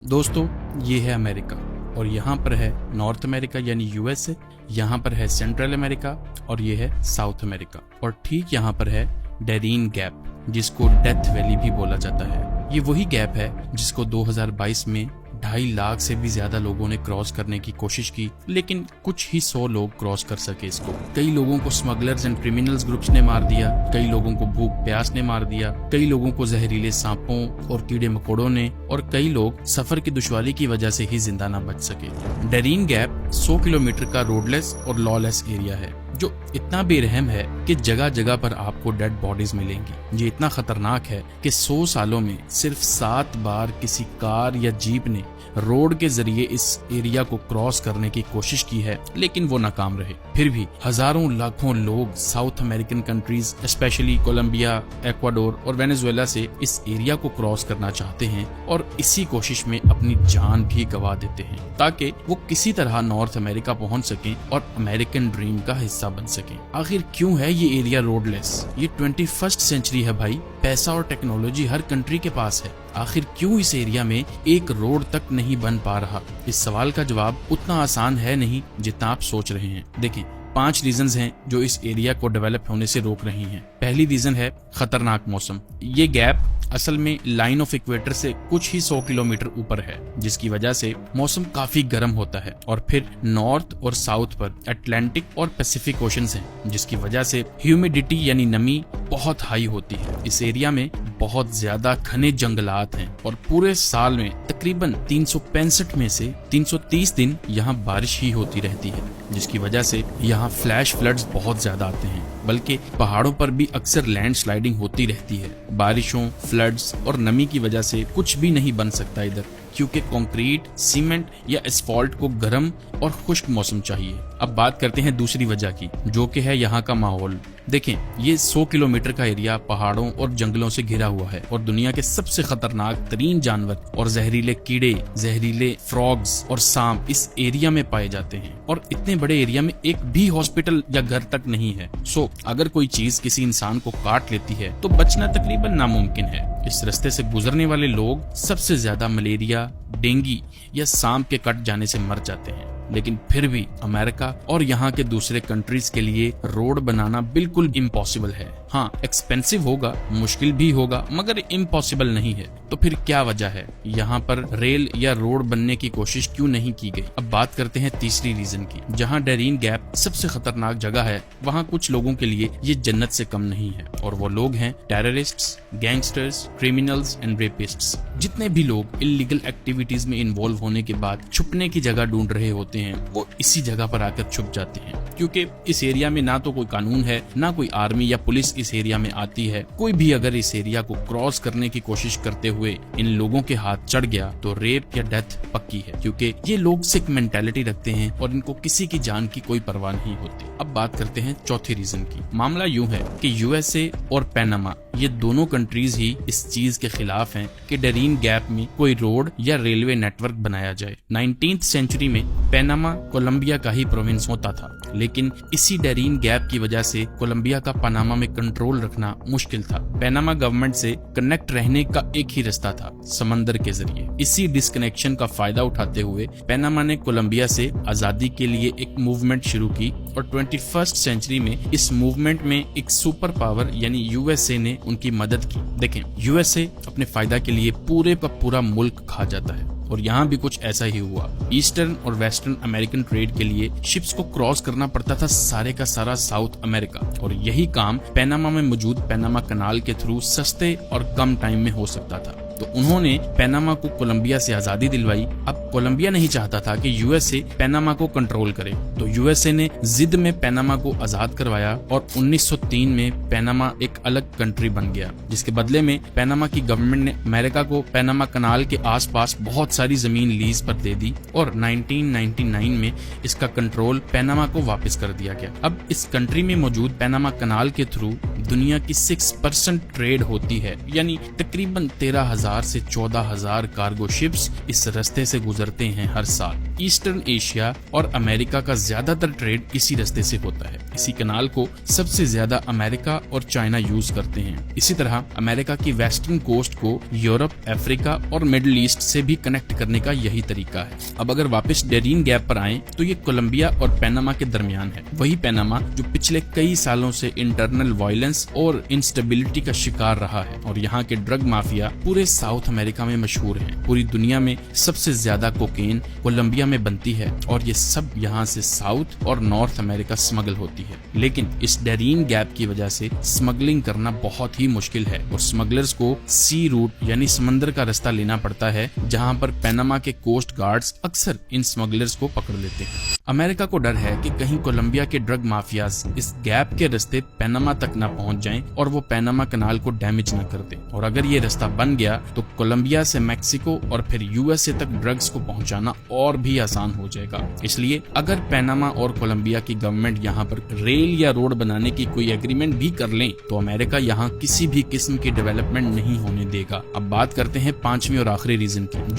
दोस्तों, ये है अमेरिका और यहाँ पर है नॉर्थ अमेरिका यानी यूएसए, यहाँ पर है सेंट्रल अमेरिका और ये है साउथ अमेरिका, और ठीक यहाँ पर है डेरीन गैप जिसको डेथ वैली भी बोला जाता है। ये वही गैप है जिसको 2022 में 2.5 लाख से भी ज्यादा लोगों ने क्रॉस करने की कोशिश की, लेकिन कुछ ही 100 लोग क्रॉस कर सके इसको। कई लोगों को स्मगलर्स एंड क्रिमिनल्स ग्रुप्स ने मार दिया, कई लोगों को भूख प्यास ने मार दिया, कई लोगों को जहरीले सांपों और कीड़े मकोड़ों ने, और कई लोग सफर की दुश्वारी की वजह से ही जिंदा न बच सके। डेरीन गैप 100 किलोमीटर का रोडलेस और लॉलेस एरिया है जो इतना बेरहम है कि जगह जगह पर आपको डेड बॉडीज मिलेंगी। ये इतना खतरनाक है कि 100 सालों में सिर्फ 7 बार किसी कार या जीप ने रोड के जरिए इस एरिया को क्रॉस करने की कोशिश की है, लेकिन वो नाकाम रहे। फिर भी हजारों लाखों लोग South American countries specially Colombia, Ecuador और वेनेजुएला से इस एरिया को क्रॉस करना चाहते हैं और इसी कोशिश में अपनी जान भी गंवा देते हैं ताकि वो किसी तरह नॉर्थ अमेरिका पहुंच सकें और अमेरिकन ड्रीम का हिस्सा बन सकें। आखिर क्यों है ये एरिया रोडलेस? ये 21st सेंचुरी है भाई, पैसा और टेक्नोलॉजी हर कंट्री के पास है। आखिर क्यों इस एरिया में एक रोड तक नहीं बन पा रहा? इस सवाल का जवाब उतना आसान है नहीं जितना आप सोच रहे हैं। देखें, 5 रीजंस हैं जो इस एरिया को डेवलप होने से रोक रही हैं। पहली रीजन है खतरनाक मौसम। ये गैप असल में लाइन ऑफ इक्वेटर से कुछ ही 100 किलोमीटर ऊपर है, जिसकी वजह से मौसम काफी गर्म होता है। और फिर नॉर्थ और साउथ पर अटलांटिक और पैसिफिक ओशंस हैं, जिसकी वजह से ह्यूमिडिटी यानी नमी बहुत हाई होती है। इस एरिया में बहुत ज्यादा घने जंगलात हैं और पूरे साल में तकरीबन 365 में से 330 दिन यहाँ बारिश ही होती रहती है, जिसकी वजह से यहाँ फ्लैश फ्लड्स बहुत ज्यादा आते हैं। बल्कि पहाड़ों पर भी अक्सर लैंड स्लाइडिंग होती रहती है। बारिशों, फ्लड्स और नमी की वजह से कुछ भी नहीं बन सकता इधर, क्योंकि कंक्रीट, सीमेंट या एस्फॉल्ट को गर्म और खुश्क मौसम चाहिए। अब बात करते हैं दूसरी वजह की, जो कि है यहाँ का माहौल। देखें, ये 100 किलोमीटर का एरिया पहाड़ों और जंगलों से घिरा हुआ है और दुनिया के सबसे खतरनाक तरीन जानवर और जहरीले कीड़े, जहरीले फ्रॉग्स और सांप इस एरिया में पाए जाते हैं। और इतने बड़े एरिया में एक भी हॉस्पिटल या घर तक नहीं है। सो अगर कोई चीज किसी इंसान को काट लेती है तो बचना तकरीबन नामुमकिन है। इस रास्ते से गुजरने वाले लोग सबसे ज्यादा मलेरिया, डेंगू या सांप के कट जाने से मर जाते हैं। लेकिन फिर भी अमेरिका और यहाँ के दूसरे कंट्रीज के लिए रोड बनाना बिल्कुल इम्पॉसिबल है। हाँ, एक्सपेंसिव होगा, मुश्किल भी होगा, मगर इम्पॉसिबल नहीं है। तो फिर क्या वजह है यहाँ पर रेल या रोड बनने की कोशिश क्यों नहीं की गई? अब बात करते हैं तीसरी रीजन की। जहाँ डेरीन गैप सबसे खतरनाक जगह है, वहाँ कुछ लोगों के लिए ये जन्नत से कम नहीं है, और वो लोग हैं टेररिस्ट्स, गैंगस्टर्स, क्रिमिनल्स एंड रेपिस्ट्स। जितने भी लोग इलीगल एक्टिविटीज में इन्वॉल्व होने के बाद छुपने की जगह ढूंढ रहे होते हैं, वो इसी जगह पर आकर छुप जाते हैं, क्योंकि इस एरिया में ना तो कोई कानून है, ना कोई आर्मी या पुलिस इस एरिया में आती है। कोई भी अगर इस एरिया को क्रॉस करने की कोशिश करते हुए इन लोगों के हाथ चढ़ गया तो रेप या डेथ पक्की है, क्योंकि ये लोग सिक मेंटालिटी रखते हैं और इनको किसी की जान की कोई परवाह नहीं होती। अब बात करते हैं चौथी रीजन की। मामला यूं है कि यूएसए और पैनामा, ये दोनों कंट्रीज ही इस चीज के खिलाफ हैं कि डेरीन गैप में कोई रोड या रेलवे नेटवर्क बनाया जाए। 19th सेंचुरी में पैनामा कोलंबिया का ही प्रोविंस होता था, लेकिन इसी डेरीन गैप की वजह से कोलंबिया का पनामा में कंट्रोल रखना मुश्किल था। पैनामा गवर्नमेंट से कनेक्ट रहने का एक ही रास्ता था, समंदर के जरिए। इसी डिस्कनेक्शन का फायदा उठाते हुए पैनामा ने कोलंबिया से आजादी के लिए एक मूवमेंट शुरू की और 21st सेंचुरी में इस मूवमेंट में एक सुपर पावर यानी यूएसए ने उनकी मदद की। देखें, यूएसए अपने फायदा के लिए पूरे का पूरा मुल्क खा जाता है और यहाँ भी कुछ ऐसा ही हुआ। ईस्टर्न और वेस्टर्न अमेरिकन ट्रेड के लिए शिप्स को क्रॉस करना पड़ता था सारे का सारा साउथ अमेरिका, और यही काम पैनामा में मौजूद पैनामा कनाल के थ्रू सस्ते और कम टाइम में हो सकता था। तो उन्होंने पैनामा को कोलंबिया से आजादी दिलवाई। अब कोलंबिया नहीं चाहता था कि यूएसए पैनामा को कंट्रोल करे, तो यूएसए ने जिद में पैनामा को आजाद करवाया और 1903 में पैनामा एक अलग कंट्री बन गया, जिसके बदले में पैनामा की गवर्नमेंट ने अमेरिका को पैनामा कनाल के आसपास बहुत सारी जमीन लीज पर दे दी और 1999 में इसका कंट्रोल पैनामा को वापस कर दिया गया। अब इस कंट्री में मौजूद पैनामा कनाल के थ्रू दुनिया की 6% ट्रेड होती है, यानी तकरीबन 13,000 से 14,000 कार्गो शिप्स इस रास्ते से गुजरते हैं हर साल। ईस्टर्न एशिया और अमेरिका का ज्यादातर ट्रेड इसी रास्ते से होता है। इसी कनाल को सबसे ज्यादा अमेरिका और चाइना यूज करते हैं। इसी तरह अमेरिका की वेस्टर्न कोस्ट को यूरोप, अफ्रीका और मिडिल ईस्ट से भी कनेक्ट करने का यही तरीका है। अब अगर वापस डेरीन गैप पर आए तो ये कोलंबिया और पैनामा के दरमियान है। वही पैनामा जो पिछले कई सालों से इंटरनल वायलेंस और इंस्टेबिलिटी का शिकार रहा है, और यहाँ के ड्रग माफिया पूरे साउथ अमेरिका में मशहूर हैं। पूरी दुनिया में सबसे ज्यादा कोकेन कोलंबिया में बनती है और ये सब यहाँ से साउथ और नॉर्थ अमेरिका स्मगल होती है। लेकिन इस डेरीन गैप की वजह से स्मगलिंग करना बहुत ही मुश्किल है और स्मगलर्स को सी रूट यानी समंदर का रास्ता लेना पड़ता है, जहाँ पर पैनामा के कोस्ट गार्ड्स अक्सर इन स्मगलर्स को पकड़ लेते हैं। अमेरिका को डर है कि कहीं कोलंबिया के ड्रग माफियाज इस गैप के रास्ते पैनामा तक न पहुंच जाएं और वो पैनामा कनाल को डैमेज न कर दें। और अगर ये रास्ता बन गया तो कोलंबिया से मैक्सिको और फिर यूएसए तक ड्रग्स को पहुंचाना और भी आसान हो जाएगा। इसलिए अगर पैनामा और कोलंबिया की गवर्नमेंट यहाँ पर रेल या रोड बनाने की कोई एग्रीमेंट भी कर लें तो अमेरिका यहाँ किसी भी किस्म की डेवलपमेंट नहीं होने देगा। अब बात करते हैं पांचवी और आखिरी रीजन की।